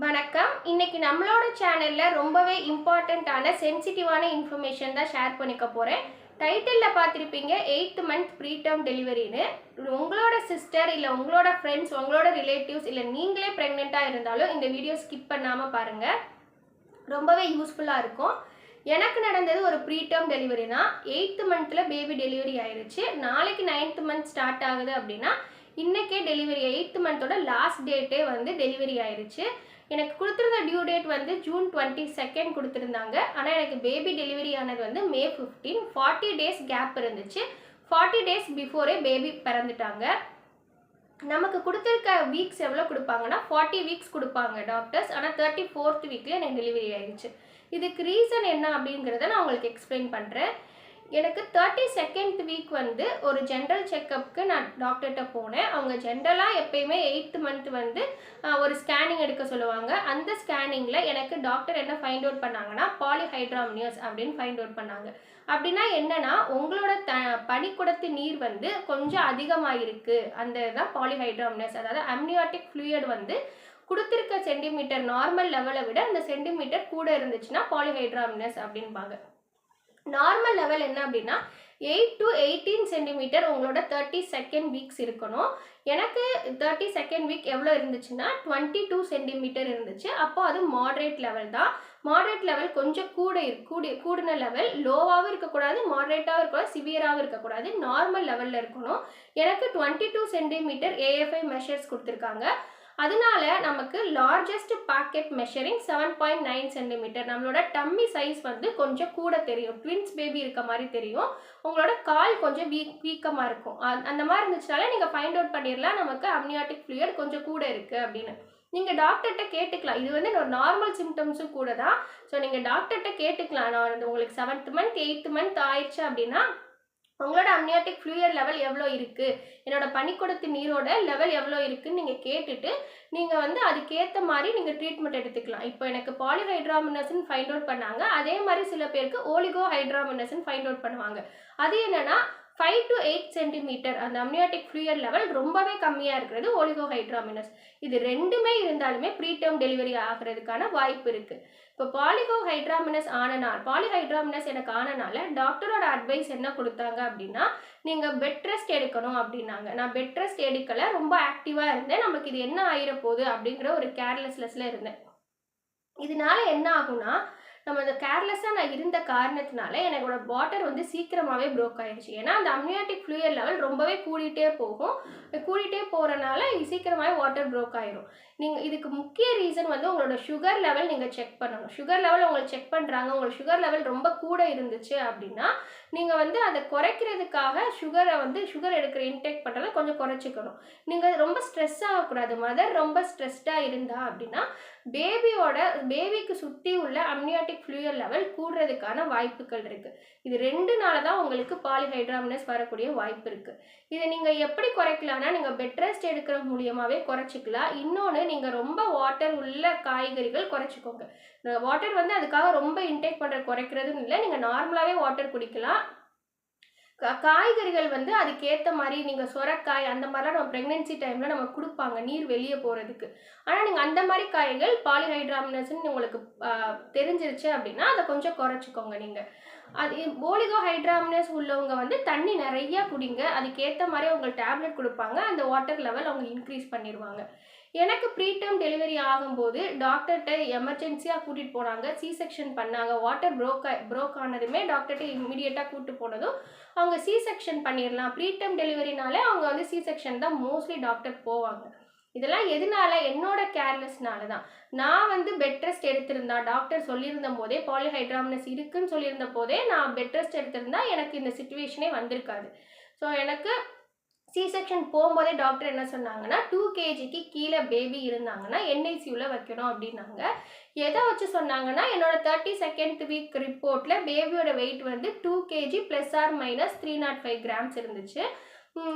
வணக்கம். இன்னைக்கு நம்மளோட சேனல்ல ரொம்பவே இம்பார்ட்டன்ட்டான சென்சிட்டிவான இன்ஃபர்மேஷன் தான் ஷேர் பண்ணிக்க போறேன். டைட்டில்ல பார்த்திருப்பீங்க 8th மந்த் ப்ரீடம் டெலிவரின்னு. உங்களோட சிஸ்டர் இல்ல உங்களோட ஃப்ரெண்ட்ஸ், உங்களோட ரிலேட்டிவ்ஸ் இல்ல நீங்களே பிரெக்னன்ட்டா இருந்தாலும் இந்த வீடியோ ஸ்கிப் பண்ணாம பாருங்க. ரொம்பவே யூஸ்ஃபுல்லா இருக்கும். எனக்கு நடந்தது ஒரு ப்ரீடம் டெலிவரி தான். 8th மந்த்ல பேபி டெலிவரி ஆயிருச்சு. நாளைக்கு 9th மந்த் ஸ்டார்ட் ஆகுது அப்படின்னா இன்னைக்கே டெலிவரி 8th மந்தோட லாஸ்ட் டேட்டே வந்து டெலிவரி ஆயிருச்சு. எனக்கு கொடுத்துருந்த டியூ டேட் வந்து ஜூன் 22 கொடுத்துருந்தாங்க. ஆனால் எனக்கு பேபி டெலிவரி ஆனது வந்து மே 15. 40 டேஸ் கேப் இருந்துச்சு. 40 டேஸ் பிஃபோரே பேபி பிறந்துட்டாங்க. நமக்கு கொடுத்துருக்க வீக்ஸ் எவ்வளோ கொடுப்பாங்கன்னா 40 வீக்ஸ் கொடுப்பாங்க டாக்டர்ஸ். ஆனால் 34th வீக்கில் எனக்கு டெலிவரி ஆயிடுச்சு. இதுக்கு ரீசன் என்ன அப்படிங்கிறத நான் உங்களுக்கு எக்ஸ்பிளைன் பண்ணுறேன். எனக்கு 32nd வீக் வந்து ஒரு ஜென்ரல் செக்கப்புக்கு நான் டாக்டர்கிட்ட போனேன். அவங்க ஜென்ரலாக எப்பயுமே 8th மந்த் வந்து ஒரு ஸ்கேனிங் எடுக்க சொல்லுவாங்க. அந்த ஸ்கேனிங்கில் எனக்கு டாக்டர் என்ன ஃபைண்ட் அவுட் பண்ணாங்கன்னா பாலிஹைட்ராம்னியஸ் அப்படின்னு ஃபைண்ட் அவுட் பண்ணாங்க. அப்படின்னா என்னன்னா உங்களோட பனிக்குடத்து நீர் வந்து கொஞ்சம் அதிகமாக இருக்குது. அந்த தான் பாலிஹைட்ராம்னியஸ். அதாவது அம்னியாட்டிக் ஃப்ளூயிட் வந்து கொடுத்துருக்க சென்டிமீட்டர் நார்மல் லெவலை விட அந்த சென்டிமீட்டர் கூட இருந்துச்சுன்னா பாலிஹைட்ராம்னியஸ் அப்படின்பாங்க. நார்மல் லெவல் என்ன அப்படின்னா 8 to 18 சென்டிமீட்டர் உங்களோட 32nd வீக்ஸ் இருக்கணும். எனக்கு 32nd வீக் எவ்வளோ இருந்துச்சுன்னா 22 சென்டிமீட்டர் இருந்துச்சு. அப்போ அது மாடரேட் லெவல் தான். மாடரேட் லெவல் கொஞ்சம் கூடின லெவல். லோவாகவும் இருக்கக்கூடாது, மாடரேட்டாகவும் இருக்கக்கூடாது, சிவியராகவும் இருக்கக்கூடாது. நார்மல் லெவலில் இருக்கணும். எனக்கு 22 சென்டிமீட்டர் ஏஎஃப்ஐ மெஷர்ஸ் கொடுத்துருக்காங்க. அதனால நமக்கு லார்ஜஸ்ட் பாக்கெட் மெஷரிங் 7.9 சென்டிமீட்டர். நம்மளோட டம்மி சைஸ் வந்து கொஞ்சம் கூட தெரியும். ட்வின்ஸ் பேபி இருக்க மாதிரி தெரியும். உங்களோட கால் கொஞ்சம் வீக்கமாக இருக்கும். அந்த மாதிரி இருந்துச்சுனால நீங்கள் ஃபைண்ட் அவுட் பண்ணிடலாம் நமக்கு அம்னியாட்டிக் ஃப்ளூயிட் கொஞ்சம் கூட இருக்குது அப்படின்னு. நீங்கள் டாக்டர்கிட்ட கேட்டுக்கலாம். இது வந்து ஒரு நார்மல் சிம்டம்ஸும் கூட தான். ஸோ நீங்கள் டாக்டர்கிட்ட கேட்டுக்கலாம். நான் உங்களுக்கு 7th மந்த் 8th மந்த் ஆயிடுச்சு அப்படின்னா உங்களோட அம்னியாட்டிக் ஃப்ளூயிட் லெவல் எவ்வளோ இருக்குது, என்னோட பனிக்குடத்து நீரோட லெவல் எவ்வளோ இருக்குதுன்னு நீங்கள் கேட்டுட்டு நீங்கள் வந்து அதுக்கேற்ற மாதிரி நீங்கள் ட்ரீட்மெண்ட் எடுத்துக்கலாம். இப்போ எனக்கு பாலிஹைட்ராமினஸ்ன்னு ஃபைண்ட் அவுட் பண்ணாங்க. அதே மாதிரி சில பேருக்கு ஓலிகோஹைட்ராமினஸ்ன்னு ஃபைண்ட் அவுட் பண்ணுவாங்க. அது என்னென்னா 5 to 8 சென்டிமீட்டர் அந்த அம்னியாட்டிக் ஃப்ளூயிட் லெவல் ரொம்பவே கம்மியாக இருக்கிறது ஓலிகோஹைட்ராமினஸ். இது ரெண்டுமே இருந்தாலுமே ப்ரீடம் டெலிவரி ஆகிறதுக்கான வாய்ப்பு இருக்குது. இப்போ பாலிஹைட்ராமினஸ் எனக்கு ஆனனால டாக்டரோட அட்வைஸ் என்ன கொடுத்தாங்க அப்படின்னா நீங்கள் பெட் ரெஸ்ட் எடுக்கணும் அப்படின்னாங்க. நான் பெட் ரெஸ்ட் எடுக்கலை, ரொம்ப ஆக்டிவாக இருந்தேன். நமக்கு இது என்ன ஆயிட போகுது அப்படிங்கிற ஒரு கேர்லெஸ்னஸில் இருந்தேன். இதனால என்ன ஆகும்னா நம்ம அந்த கேர்லெஸ்ஸாக நான் இருந்த காரணத்தினால என்னோட வாட்டர் வந்து சீக்கிரமாகவே ப்ரோக் ஆகிடுச்சு. ஏன்னா அந்த அம்னியாட்டிக் ஃப்ளூயிட் லெவல் ரொம்பவே கூடிகிட்டே போகும். கூடிகிட்டே போகிறனால சீக்கிரமாகவே வாட்டர் ப்ரோக் ஆயிரும். நீங்கள் இதுக்கு முக்கிய ரீசன் வந்து உங்களோட சுகர் லெவல் நீங்கள் செக் பண்ணணும். சுகர் லெவல் உங்களுக்கு செக் பண்ணுறாங்க, உங்களுக்கு சுகர் லெவல் ரொம்ப கூட இருந்துச்சு அப்படின்னா நீங்கள் வந்து அதை குறைக்கிறதுக்காக சுகர் எடுக்கிற இன்டேக் பண்ணுறத கொஞ்சம் குறைச்சிக்கணும். நீங்கள் ரொம்ப ஸ்ட்ரெஸ் ஆகக்கூடாது. மதர் ரொம்ப ஸ்ட்ரெஸ்டாக இருந்தா அப்படின்னா பேபிக்கு சுற்றி உள்ள அம்னியாட்டிக் ஃப்ளூயிட் லெவல் கூடுறதுக்கான வாய்ப்புகள் இருக்குது. இது 2நால தான் உங்களுக்கு பாலிஹைட்ராமினஸ் வரக்கூடிய வாய்ப்பு இருக்குது. இதை நீங்கள் எப்படி குறைக்கலாம்னா நீங்கள் பெட் ரெஸ்ட் எடுக்கிற மூலியமாகவே குறைச்சிக்கலாம். இன்னொன்று நீங்கள் ரொம்ப வாட்டர் உள்ள காய்கறிகள் குறைச்சிக்கோங்க. வாட்டர் வந்து அதுக்காக ரொம்ப இன்டேக் பண்ணுற குறைக்கிறதுன்னு இல்லை, நீங்கள் நார்மலாகவே வாட்டர் குடிக்கலாம். காய்கறிகள் வந்து அதுக்கேற்ற மாதிரி நீங்கள் சுரக்காய் அந்த மாதிரிலாம் நம்ம ப்ரெக்னென்சி டைமில் நம்ம கொடுப்பாங்க நீர் வெளியே போகிறதுக்கு. ஆனால் நீங்கள் அந்த மாதிரி காய்கள் பாலிஹைட்ராமினஸ்ன்னு உங்களுக்கு தெரிஞ்சிருச்சு அப்படின்னா அதை கொஞ்சம் குறைச்சிக்கோங்க. நீங்கள் அது ஓலிகோஹைட்ராமினஸ் உள்ளவங்க வந்து தண்ணி நிறையா குடிங்க. அதுக்கேற்ற மாதிரி உங்களுக்கு டேப்லெட் கொடுப்பாங்க. அந்த வாட்டர் லெவல் அவங்க இன்க்ரீஸ் பண்ணிடுவாங்க. எனக்கு ப்ரீடம் டெலிவரி ஆகும்போது டாக்டர்கிட்ட எமர்ஜென்சியாக கூட்டிகிட்டு போனாங்க. C-செக்ஷன் பண்ணாங்க. வாட்டர் ப்ரோக் ஆனதுமே டாக்டர்கிட்ட இம்மிடியேட்டாக கூப்பிட்டு போனதும் அவங்க C-செக்ஷன் பண்ணிடலாம். ப்ரீடம் டெலிவரினாலே அவங்க வந்து C-செக்ஷன் தான் மோஸ்ட்லி டாக்டர் போவாங்க. இதெல்லாம் எதனால? என்னோட கேர்லெஸ்னால தான். நான் வந்து பெட் ரெஸ்ட் எடுத்திருந்தா டாக்டர் சொல்லியிருந்த போதே பாலிஹைட்ராமினஸ் இருக்குன்னு சொல்லியிருந்த போதே நான் பெட் ரெஸ்ட் எடுத்திருந்தா எனக்கு இந்த சிச்சுவேஷனே வந்திருக்காது. ஸோ எனக்கு C-செக்ஷன் போகும்போதே டாக்டர் என்ன சொன்னாங்கன்னா 2 kgக்கு கீழே பேபி இருந்தாங்கன்னா NICUவில் வைக்கணும் அப்படின்னாங்க. எதை வச்சு சொன்னாங்கன்னா என்னோட 32nd வீக் ரிப்போர்ட்டில் பேபியோட வெயிட் வந்து 2 kg ± 305 கிராம்ஸ் இருந்துச்சு.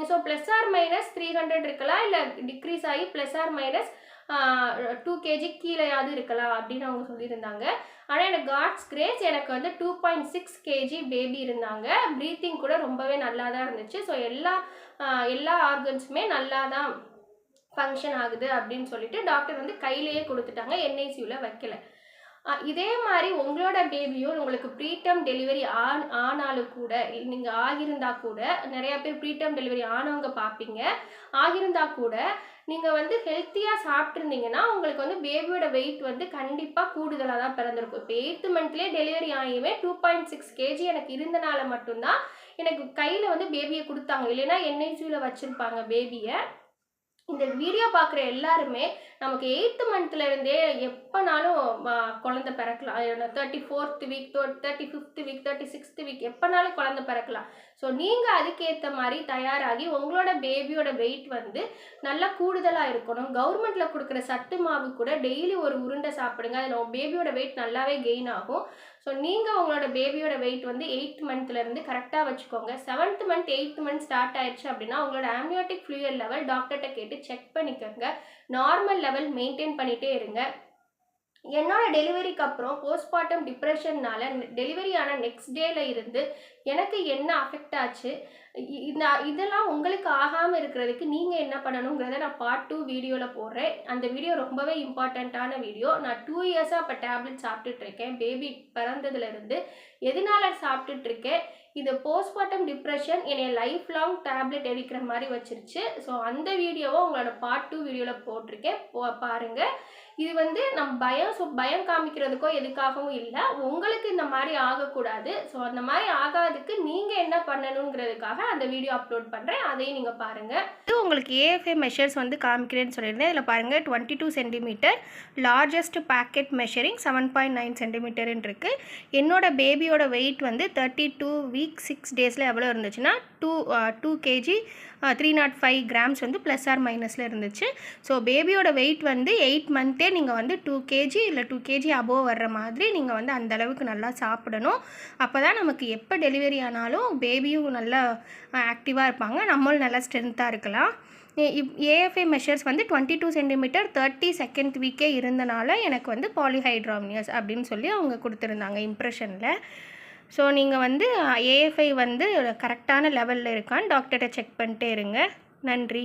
ஸோ ±300 இருக்கலாம், இல்லை டிக்ரீஸ் ஆகி ±2 kg கீழேயாவது இருக்கலாம் அப்படின்னு அவங்க சொல்லியிருந்தாங்க. ஆனால் எனக்கு காட்ஸ் கிரேஸ் எனக்கு வந்து 2.6 kg பேபி இருந்தாங்க. ப்ரீத்திங் கூட ரொம்பவே நல்லா தான் இருந்துச்சு. ஸோ எல்லா ஆர்கன்ஸுமே நல்லா தான் ஃபங்க்ஷன் ஆகுது அப்படின்னு சொல்லிட்டு டாக்டர் வந்து கையிலேயே கொடுத்துட்டாங்க, என்ஐசியூவில் வைக்கல. இதே மாதிரி உங்களோட பேபியும் உங்களுக்கு ப்ரீடம் டெலிவரி ஆனாலும் கூட, நீங்கள் ஆகியிருந்தா கூட, நிறையா பேர் ப்ரீடம் டெலிவரி ஆனவங்க பார்ப்பீங்க, ஆகியிருந்தா கூட நீங்கள் வந்து ஹெல்த்தியாக சாப்பிட்ருந்தீங்கன்னா உங்களுக்கு வந்து பேபியோட வெயிட் வந்து கண்டிப்பாக கூடுதலாக தான் பிறந்திருக்கும். இப்போ 8th மந்த்லேயே டெலிவரி ஆகியுமே 2.6 kg எனக்கு இருந்தனால மட்டும்தான் எனக்கு கையில் வந்து பேபியை கொடுத்தாங்க, இல்லைன்னா என்ஐசியூவில் வச்சுருப்பாங்க பேபியை. இந்த வீடியோ பார்க்குற எல்லாருமே நமக்கு 8th மந்த்லேருந்தே எப்போனாலும் குழந்தை பிறக்கலாம். 34th week, 35th week, 36th week எப்போனாலும் குழந்தை பிறக்கலாம். ஸோ நீங்கள் அதுக்கேற்ற மாதிரி தயாராகி உங்களோட பேபியோட வெயிட் வந்து நல்லா கூடுதலாக இருக்கணும். கவர்மெண்ட்டில் கொடுக்குற சத்து மாவு கூட டெய்லி ஒரு உருண்டை சாப்பிடுங்க, அதில் பேபியோட வெயிட் நல்லாவே கெயின் ஆகும். ஸோ நீங்கள் உங்களோட பேபியோட வெயிட் வந்து 8th மந்த்லேருந்து கரெக்டாக வச்சுக்கோங்க. 7th month 8th month start ஆயிடுச்சு அப்படின்னா உங்களோட ஆம்னியோட்டிக் ஃப்ளூயிட் லெவல் டாக்டர்கிட்ட கேட்டு செக் பண்ணிக்கோங்க. நார்மல் லெவல் மெயின்டைன் பண்ணிகிட்டே இருங்க. என்னோட டெலிவரிக்கு அப்புறம் போஸ்ட்மார்ட்டம் டிப்ரெஷன்னால டெலிவரி ஆன நெக்ஸ்ட் டேல இருந்து எனக்கு என்ன அஃபெக்ட் ஆச்சு, இதெல்லாம் உங்களுக்கு ஆகாமல் இருக்கிறதுக்கு நீங்கள் என்ன பண்ணணுங்கிறத நான் பார்ட் 2 வீடியோவில் போடுறேன். அந்த வீடியோ ரொம்பவே இம்பார்ட்டண்ட்டான வீடியோ. நான் 2 இயர்ஸாக இப்போ டேப்லெட் சாப்பிட்டுட்ருக்கேன். பேபி பிறந்ததுலேருந்து எதனால சாப்பிட்டுட்ருக்கேன், இது போஸ்ட்மார்ட்டம் டிப்ரெஷன் என்னை லைஃப் லாங் டேப்லெட் எடுக்கிற மாதிரி வச்சிருச்சு. ஸோ அந்த வீடியோவை உங்களோட பார்ட் 2 வீடியோவில் போட்டிருக்கேன், பாருங்கள். இது வந்து நம்ம பயம் காமிக்கிறதுக்கோ எதுக்காகவும் இல்லை, உங்களுக்கு இந்த மாதிரி ஆகக்கூடாது. ஸோ அந்த மாதிரி ஆகாதுக்கு நீங்கள் என்ன பண்ணணுங்கிறதுக்காக அந்த வீடியோ அப்லோட் பண்ணுறேன், அதையும் நீங்கள் பாருங்கள். இது உங்களுக்கு ஏஎஃப்ஐ மெஷர்ஸ் வந்து காமிக்கிறேன்னு சொல்லியிருந்தேன். இதில் பாருங்கள் 22 சென்டிமீட்டர், லார்ஜஸ்ட் பேக்கெட் மெஷரிங் 7.9 சென்டிமீட்டர்னு இருக்குது. என்னோட பேபியோட வெயிட் வந்து 32 வீக் 6 டேஸில் எவ்வளோ இருந்துச்சுன்னா 2 kg 305 கிராம்ஸ் வந்து ப்ளஸ் ஆர் மைனஸில் இருந்துச்சு. ஸோ பேபியோட வெயிட் வந்து 8 மந்த்தே நீங்கள் வந்து 2 kg இல்லை 2 kg அபோவ் வர்ற மாதிரி நீங்கள் வந்து அந்தளவுக்கு நல்லா சாப்பிடணும். அப்போ தான் நமக்கு எப்போ டெலிவரி ஆனாலும் பேபியும் நல்லா ஆக்டிவாக இருப்பாங்க, நம்மளும் நல்லா ஸ்ட்ரென்த்தாக இருக்கலாம். ஏஎஃப்ஐ மெஷர்ஸ் வந்து 22 சென்டிமீட்டர் 32nd வீக்கே இருந்தனால எனக்கு வந்து பாலிஹைட்ராமியஸ் அப்படின்னு சொல்லி அவங்க கொடுத்துருந்தாங்க இம்ப்ரெஷனில். ஸோ நீங்கள் வந்து ஏஎஃப்ஐ வந்து கரெக்டான லெவலில் இருக்கான்னு டாக்டர்கிட்ட செக் பண்ணிட்டே இருங்க. நன்றி.